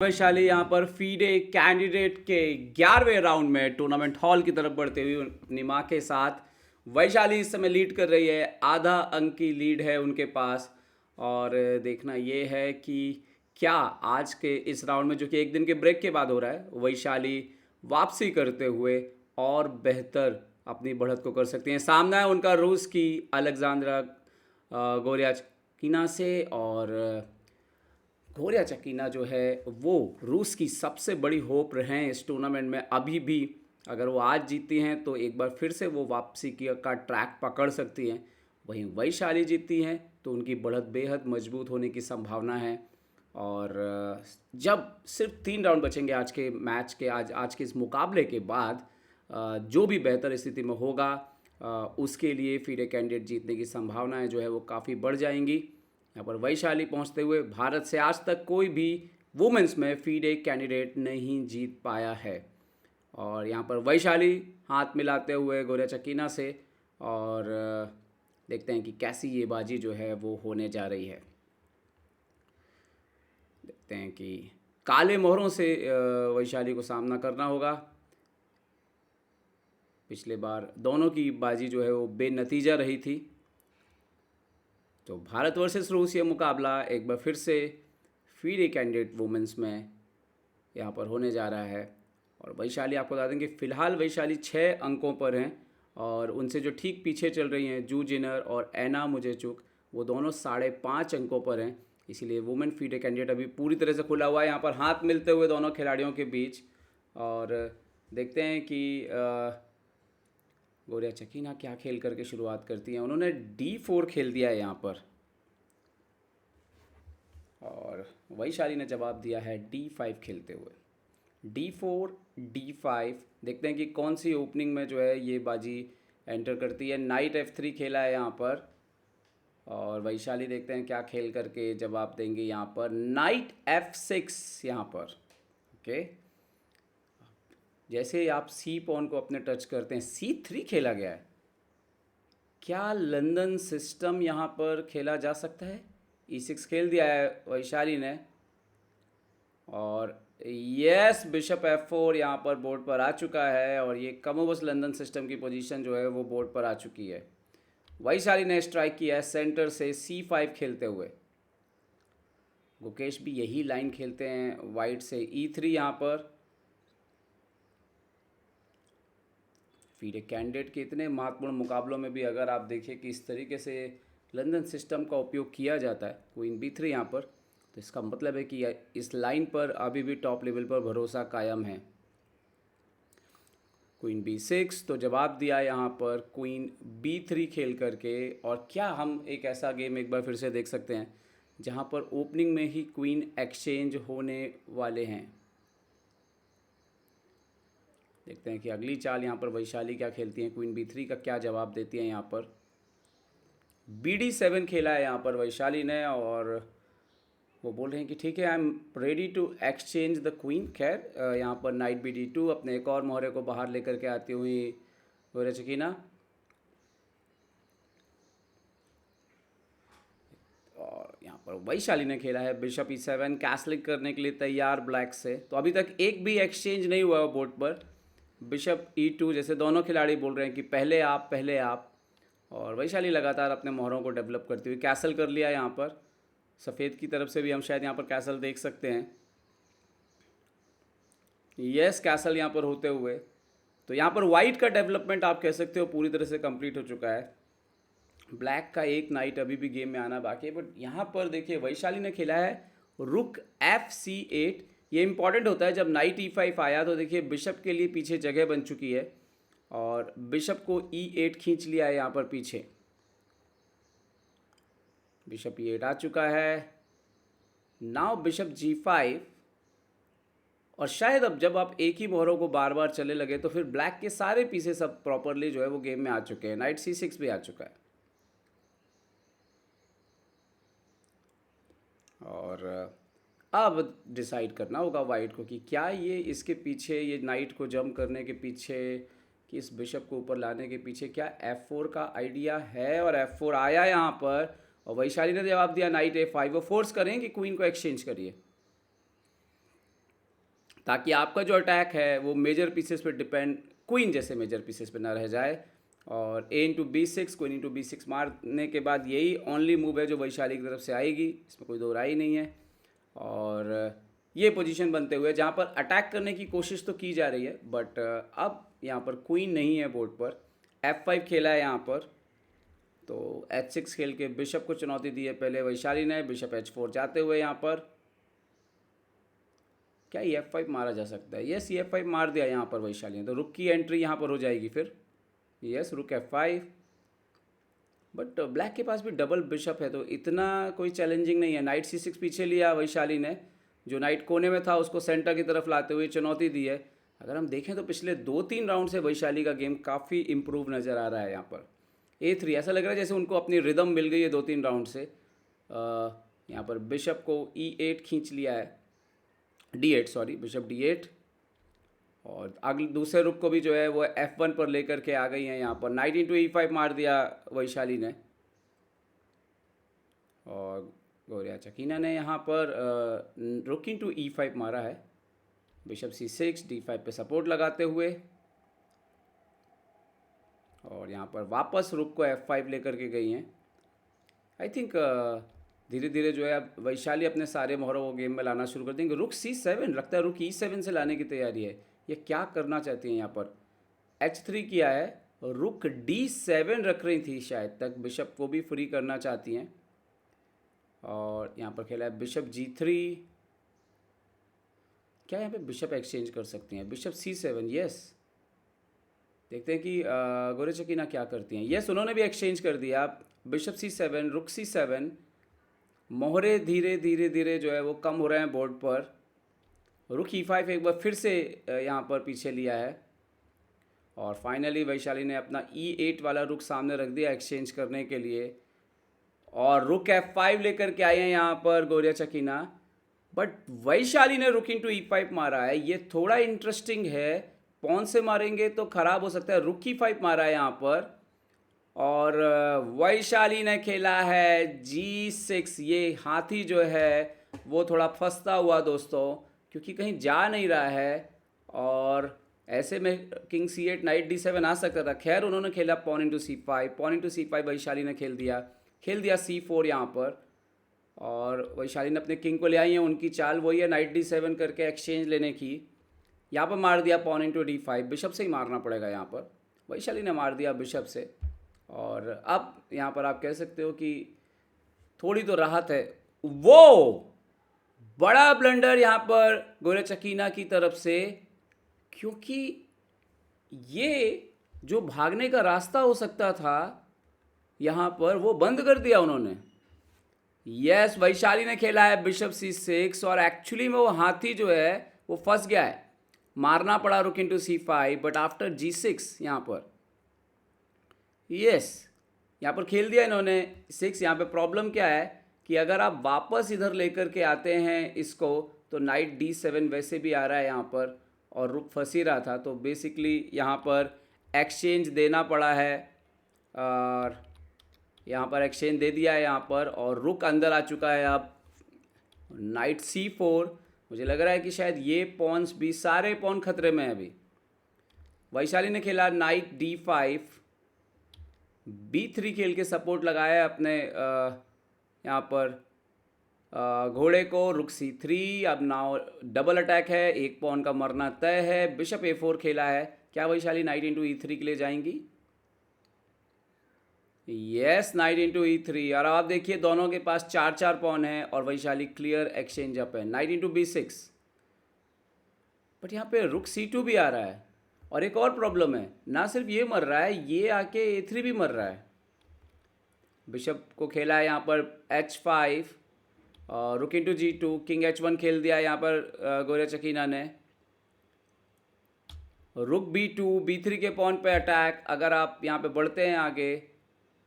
वैशाली यहाँ पर FIDE candidate के 11वें राउंड में टूर्नामेंट हॉल की तरफ बढ़ते हुए अपनी माँ के साथ वैशाली इस समय लीड कर रही है। आधा अंक की लीड है उनके पास। और देखना ये है कि क्या आज के इस राउंड में, जो कि एक दिन के ब्रेक के बाद हो रहा है, वैशाली वापसी करते हुए और बेहतर अपनी बढ़त को कर सकती हैं। सामना है उनका रूस की अलेक्जेंड्रा गोरियाचकिना से। और गोरियाचकिना जो है वो रूस की सबसे बड़ी होप रहे हैं इस टूर्नामेंट में अभी भी। अगर वो आज जीती हैं तो एक बार फिर से वो वापसी की का ट्रैक पकड़ सकती हैं। वहीं वैशाली जीती हैं तो उनकी बढ़त बेहद मजबूत होने की संभावना है। और जब सिर्फ 3 राउंड बचेंगे आज के मैच के, आज के इस मुकाबले के बाद, जो भी बेहतर स्थिति में होगा उसके लिए फीडे कैंडिडेट जीतने की संभावनाएं जो है वो काफ़ी बढ़ जाएंगी। यहाँ पर वैशाली पहुँचते हुए भारत से आज तक कोई भी वुमेंस में फीडे कैंडिडेट नहीं जीत पाया है। और यहाँ पर वैशाली हाथ मिलाते हुए गोरियाचकिना से। और देखते हैं कि कैसी ये बाजी जो है वो होने जा रही है। देखते हैं कि काले मोहरों से वैशाली को सामना करना होगा। पिछले बार दोनों की बाजी जो है वो बेनतीजा रही थी। तो भारत वर्सेस रूस ये मुकाबला एक बार फिर से फीडे कैंडिडेट वुमेंस में यहाँ पर होने जा रहा है। और वैशाली, आपको बता दें कि फ़िलहाल वैशाली 6 अंकों पर हैं। और उनसे जो ठीक पीछे चल रही हैं जू जिनर और एना मुजेचुक, वो दोनों 5.5 अंकों पर हैं। इसीलिए वुमेन फीडे कैंडिडेट अभी पूरी तरह से खुला हुआ है। यहाँ पर हाथ मिलते हुए दोनों खिलाड़ियों के बीच। और देखते हैं कि गोरियाचकिना क्या खेल करके शुरुआत करती हैं। उन्होंने D4 खेल दिया है यहाँ पर। और वैशाली ने जवाब दिया है D5 खेलते हुए। D4 D5, देखते हैं कि कौन सी ओपनिंग में जो है ये बाजी एंटर करती है। नाइट F3 खेला है यहाँ पर। और वैशाली देखते हैं क्या खेल करके जवाब देंगे यहाँ पर। नाइट F6 यहाँ पर। ओके, जैसे आप सी पॉन को अपने टच करते हैं, C3 खेला गया है। क्या लंदन सिस्टम यहाँ पर खेला जा सकता है? E6 खेल दिया है वैशाली ने। और यस, बिशप F4 यहाँ पर बोर्ड पर आ चुका है। और ये कमोबस लंदन सिस्टम की पोजीशन जो है वो बोर्ड पर आ चुकी है। वैशाली ने स्ट्राइक किया है सेंटर से C5 खेलते हुए। गुकेश भी यही लाइन खेलते हैं वाइट से E3 यहाँ पर। फीडे कैंडिडेट के इतने महत्वपूर्ण मुकाबलों में भी अगर आप देखें कि इस तरीके से लंदन सिस्टम का उपयोग किया जाता है, क्वीन B3 यहाँ पर, तो इसका मतलब है कि इस लाइन पर अभी भी टॉप लेवल पर भरोसा कायम है। क्वीन B6, तो जवाब दिया यहाँ पर क्वीन B3 खेल करके। और क्या हम एक ऐसा गेम एक बार फिर से देख सकते हैं जहाँ पर ओपनिंग में ही क्वीन एक्सचेंज होने वाले हैं। देखते हैं कि अगली चाल यहाँ पर वैशाली क्या खेलती हैं, क्वीन B3 का क्या जवाब देती हैं। यहाँ पर BD7 खेला है यहाँ पर वैशाली ने। और वो बोल रहे हैं कि ठीक है, I am ready to exchange the queen. खैर, यहाँ पर नाइट BD2 अपने एक और मोहरे को बाहर लेकर के आती हुई गोरियाचकिना। और यहाँ पर वैशाली ने खेला है बिशप E7, कैसलिंग करने के लिए तैयार ब्लैक से। तो अभी तक एक भी एक्सचेंज नहीं हुआ है बोर्ड पर। बिशप E2, जैसे दोनों खिलाड़ी बोल रहे हैं कि पहले आप पहले आप। और वैशाली लगातार अपने मोहरों को डेवलप करती हुई कैसल कर लिया यहाँ पर। सफ़ेद की तरफ से भी हम शायद यहाँ पर कैसल देख सकते हैं। यस, कैसल यहाँ पर होते हुए। तो यहाँ पर वाइट का डेवलपमेंट आप कह सकते हो पूरी तरह से कंप्लीट हो चुका है। ब्लैक का एक नाइट अभी भी गेम में आना बाकी है। बट यहाँ पर देखिए वैशाली ने खेला है रुक FC8। ये इंपॉर्टेंट होता है। जब नाइट E5 आया तो देखिए बिशप के लिए पीछे जगह बन चुकी है। और बिशप को E8 खींच लिया है यहाँ पर पीछे। बिशप E8 आ चुका है। Now bishop G5। और शायद अब जब आप एक ही मोहरों को बार बार चले लगे तो फिर ब्लैक के सारे पीसेस अब प्रॉपरली जो है वो गेम में आ चुके हैं। नाइट C6 भी आ चुका है। और अब डिसाइड करना होगा वाइट को कि क्या ये इसके पीछे, ये नाइट को जंप करने के पीछे, कि इस बिशप को ऊपर लाने के पीछे क्या F4 का आइडिया है। और F4 आया यहाँ पर। और वैशाली ने जवाब दिया नाइट A5। वो फोर्स करें कि क्वीन को एक्सचेंज करिए। ताकि आपका जो अटैक है वो मेजर पीसेस पे डिपेंड, क्वीन जैसे मेजर पीसेस पे ना रह जाए। और A into B six, queen into B six मारने के बाद यही ओनली मूव है जो वैशाली की तरफ से आएगी, इसमें कोई दो राय नहीं है। और ये पोजीशन बनते हुए जहाँ पर अटैक करने की कोशिश तो की जा रही है, बट अब यहाँ पर क्वीन नहीं है बोर्ड पर। F5 खेला है यहाँ पर, तो H6 खेल के बिशप को चुनौती दी है पहले वैशाली ने। बिशप H4 जाते हुए यहाँ पर क्या F5 मारा जा सकता है? यस, F5 मार दिया यहाँ पर वैशाली ने, तो रुक की एंट्री यहाँ पर हो जाएगी फिर। यस, रुक F5, बट ब्लैक के पास भी डबल बिशप है तो इतना कोई चैलेंजिंग नहीं है। नाइट C6 पीछे लिया वैशाली ने, जो नाइट कोने में था उसको सेंटर की तरफ लाते हुए चुनौती दी है। अगर हम देखें तो पिछले 2-3 राउंड से वैशाली का गेम काफ़ी इम्प्रूव नज़र आ रहा है। यहाँ पर A3, ऐसा लग रहा है जैसे उनको अपनी रिदम मिल गई है 2-3 राउंड से। यहाँ पर बिशप को E8 खींच लिया है, D8 सॉरी, बिशप D8, और अगले दूसरे रुक को भी जो है वो F1 पर लेकर के आ गई हैं। यहाँ पर नाइट इंटू E5 मार दिया वैशाली ने, और गौरिया चकीना ने यहाँ पर रुक इंटू E5 मारा है। बिशप C6, D5 पे सपोर्ट लगाते हुए, और यहाँ पर वापस रुक को F5 लेकर के गई हैं। आई थिंक धीरे धीरे जो है अब वैशाली अपने सारे मोहरों को गेम में लाना शुरू कर देंगे। रुक C7, लगता है रुक E7 से लाने की तैयारी है। ये क्या करना चाहती हैं? यहाँ पर H3 किया है, रुक D7 रख रही थी शायद तक, बिशप को भी फ्री करना चाहती हैं। और यहाँ पर खेला है बिशप G3, क्या यहाँ पे बिशप एक्सचेंज कर सकती हैं? बिशप C7, यस, देखते हैं कि गौरी चकीना क्या करती हैं। यस, उन्होंने भी एक्सचेंज कर दिया। बिशप C7, रुक C7, मोहरे धीरे धीरे धीरे जो है वो कम हो रहे हैं बोर्ड पर। रुक E5 एक बार फिर से यहाँ पर पीछे लिया है, और फाइनली वैशाली ने अपना E8 वाला रुक सामने रख दिया एक्सचेंज करने के लिए, और रुक F5 लेकर के आए हैं यहाँ पर गौरिया चकीना। बट वैशाली ने रुक इंटू E5 मारा है, ये थोड़ा इंटरेस्टिंग है। पॉन से मारेंगे तो ख़राब हो सकता है। रुक E5 मारा है यहाँ पर, और वैशाली ने खेला है G6। ये हाथी जो है वो थोड़ा फंसता हुआ दोस्तों, क्योंकि कहीं जा नहीं रहा है, और ऐसे में किंग C8 नाइट D7 आ सकता था। खैर उन्होंने खेला pawn into C5, pawn into C5 Vaishali ने खेल दिया C4 यहाँ पर, और वैशाली ने अपने किंग को ले आई है। उनकी चाल वही है नाइट D7 करके एक्सचेंज लेने की। यहाँ पर मार दिया पॉन इंटू D5, बिशप से ही मारना पड़ेगा यहाँ पर। वैशाली ने मार दिया बिशप से, और अब यहाँ पर आप कह सकते हो कि थोड़ी तो राहत है। वो बड़ा ब्लंडर यहाँ पर गौरिया चकीना की तरफ से, क्योंकि ये जो भागने का रास्ता हो सकता था यहाँ पर वो बंद कर दिया उन्होंने। यस, वैशाली ने खेला है बिशप C6, और एक्चुअली में वो हाथी जो है वो फंस गया है। मारना पड़ा रुक into C5, but after G6 यहाँ पर, यस, यहाँ पर खेल दिया इन्होंने 6। यहाँ पे प्रॉब्लम क्या है कि अगर आप वापस इधर लेकर के आते हैं इसको, तो नाइट D7 वैसे भी आ रहा है यहाँ पर, और रुक फंस ही रहा था, तो बेसिकली यहाँ पर एक्सचेंज देना पड़ा है, और यहाँ पर एक्सचेंज दे दिया है यहाँ पर, और रुक अंदर आ चुका है। अब नाइट C4, मुझे लग रहा है कि शायद ये पॉन्स भी, सारे पॉन खतरे में हैं अभी। वैशाली ने खेला नाइट D5, B3 खेल के सपोर्ट लगाया है अपने यहाँ पर घोड़े को। रुक C3, अब नाउ डबल अटैक है, एक पॉन का मरना तय है। बिशप A4 खेला है, क्या वैशाली नाइट इंटू E3 के लिए जाएंगी? यस, नाइट इंटू E3, और आप देखिए दोनों के पास 4-4 पॉन है, और वैशाली क्लियर एक्सचेंज अप है। नाइट इंटू B6, बट यहाँ पे रुक C2 भी आ रहा है, और एक और प्रॉब्लम है, ना सिर्फ ये मर रहा है, ये आके A3 भी मर रहा है। बिशप को खेला है यहाँ पर H5, और रुक इंटू G2, किंग H1 खेल दिया यहाँ पर गौरिया चकीना ने। रुक B2, B3 के पॉन पे अटैक। अगर आप यहाँ पे बढ़ते हैं आगे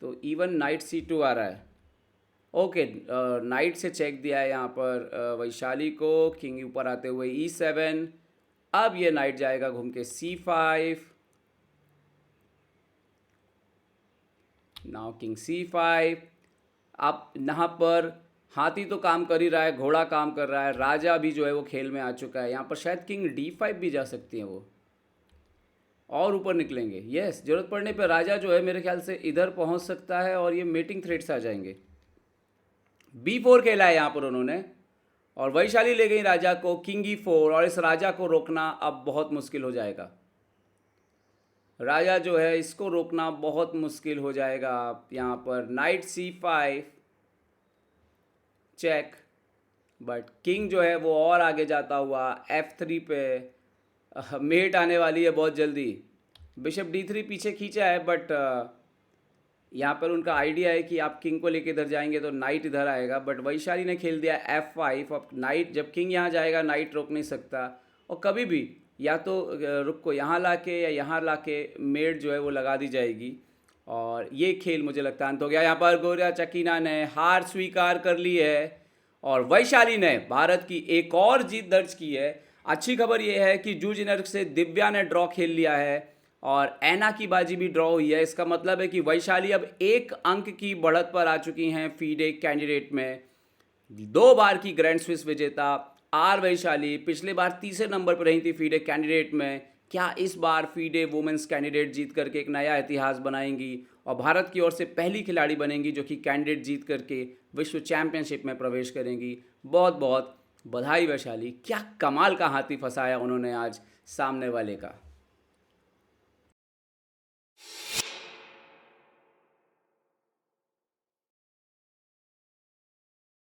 तो इवन नाइट C2 आ रहा है। ओके, नाइट से चेक दिया है यहाँ पर वैशाली को, किंग ऊपर आते हुए E7। अब ये नाइट जाएगा घूम के C5, नाउ किंग C5। अब यहाँ पर हाथी तो काम कर ही रहा है, घोड़ा काम कर रहा है, राजा भी जो है वो खेल में आ चुका है। यहाँ पर शायद किंग D5 भी जा सकती हैं वो, और ऊपर निकलेंगे। यस, जरूरत पड़ने पर राजा जो है मेरे ख्याल से इधर पहुंच सकता है और ये मीटिंग थ्रेट्स आ जाएंगे। B4 खेला है यहाँ पर उन्होंने, और वैशाली ले गई राजा को किंग E4, और इस राजा को रोकना अब बहुत मुश्किल हो जाएगा। राजा जो है इसको रोकना बहुत मुश्किल हो जाएगा। यहाँ पर night C5 check, but king जो है वो और आगे जाता हुआ F3 पे। मेट आने वाली है बहुत जल्दी। बिशप D3 पीछे खींचा है, बट यहाँ पर उनका आइडिया है कि आप किंग को लेके इधर जाएंगे तो नाइट इधर आएगा, बट वैशाली ने खेल दिया F5। अब नाइट, जब किंग यहाँ जाएगा नाइट रोक नहीं सकता, और कभी भी या तो रुक को यहाँ लाके या यहाँ लाके मेड जो है वो लगा दी जाएगी। और ये खेल मुझे लगता है अंत हो गया। यहाँ पर गोरिया चकीना ने हार स्वीकार कर ली है और वैशाली ने भारत की एक और जीत दर्ज की है। अच्छी खबर ये है कि जूजिनर से दिव्या ने ड्रॉ खेल लिया है और ऐना की बाजी भी ड्रॉ हुई है। इसका मतलब है कि वैशाली अब 1 अंक की बढ़त पर आ चुकी हैं फीडे कैंडिडेट में। 2 बार की ग्रैंड स्विस विजेता आर वैशाली पिछले बार तीसरे नंबर पर रही थी फीडे कैंडिडेट में। क्या इस बार फीडे वुमेन्स कैंडिडेट जीत करके एक नया इतिहास बनाएंगी और भारत की ओर से पहली खिलाड़ी बनेंगी जो कि कैंडिडेट जीत करके विश्व चैंपियनशिप में प्रवेश करेंगी। बहुत बहुत बधाई वैशाली, क्या कमाल का हाथी फंसाया उन्होंने आज सामने वाले का।